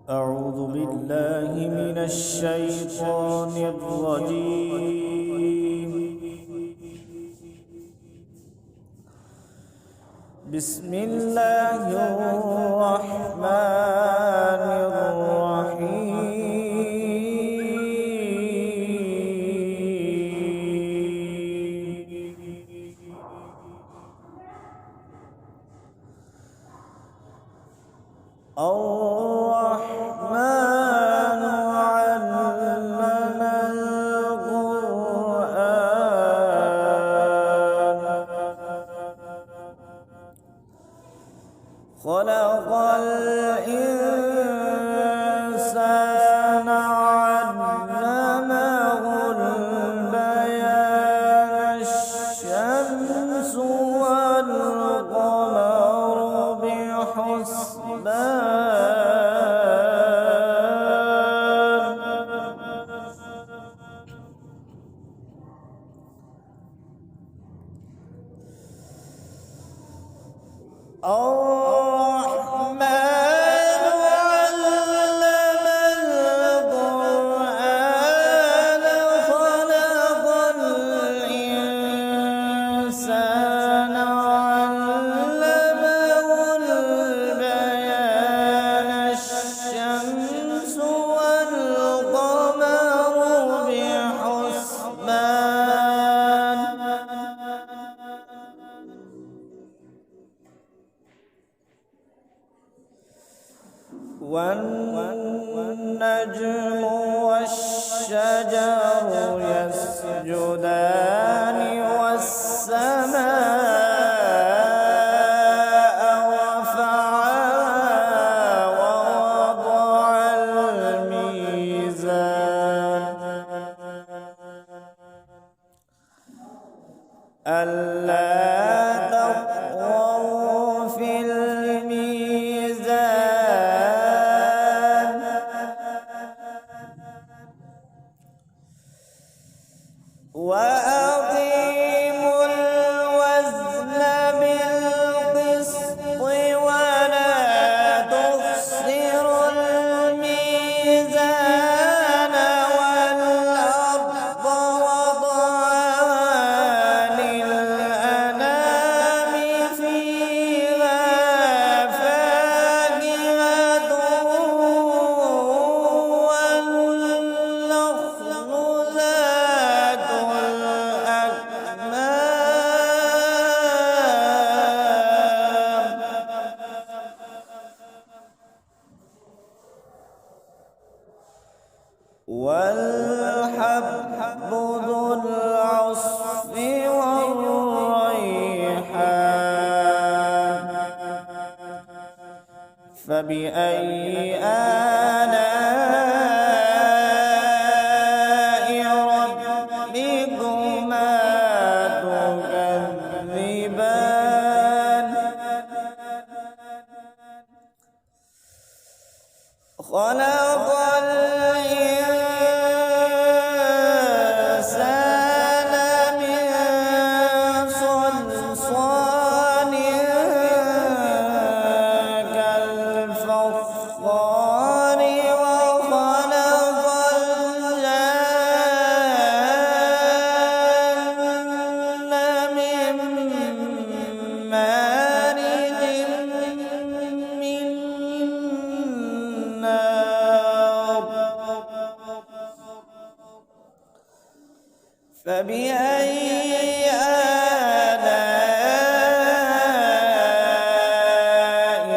أعوذ بالله من الشيطان الرجيم. بسم الله الرحمن الرحيم. الرحمن علم القرآن خلق الإنسان علمه البيان الشمس والقمر بحسبان الرحمن علم القرآن خلق الإنسان علمه البيان الشمس والقمر بحسبان والنجم والشجر يسجدان والسماء رفعها ووضع الميزان ألا تطغوا في الميزان وأقيموا الوزن بالقسط ولا تخسروا الميزان والأرض وضعها للأنام فيها فاكهة والنخل ذات والحب ذو العصف والريحان فبأي آلاء ربكما تكذبان خلق الإنسان من صلصال كالفخار وخلق الجن من مارج من نار فبأي آلاء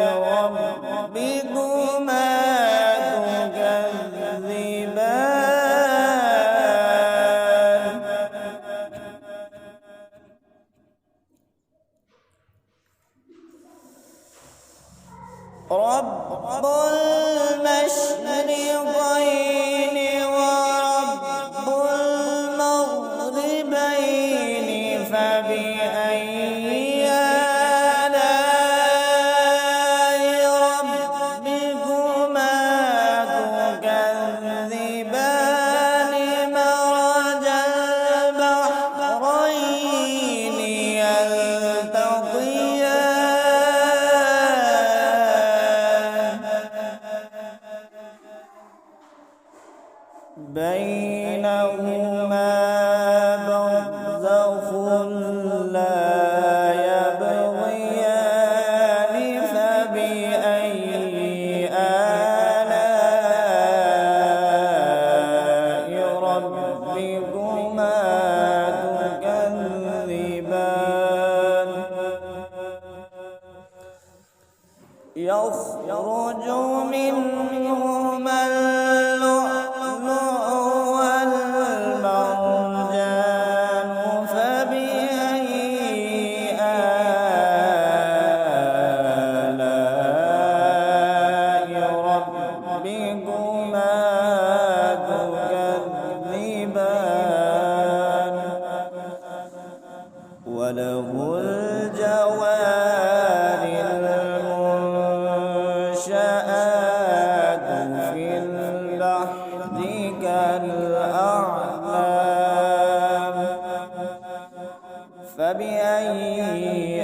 ربكما تكذبان رب المشرقين ورب المغربين فبأي آلاء ربكما تكذبان مرج البحرين يلتقيان بينهما برزخ لا يبغيان فبأي آلاء ربكما تكذبان يخرج منهما اللؤلؤ والمرجان فبأي آلاء ربكما تكذبان وله الجوار المنشآت في البحر كالأعلام فبأي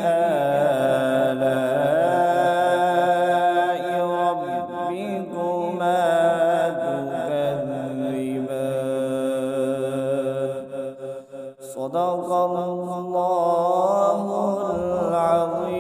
آلاء ربكما تكذبان صدق الله العظيم.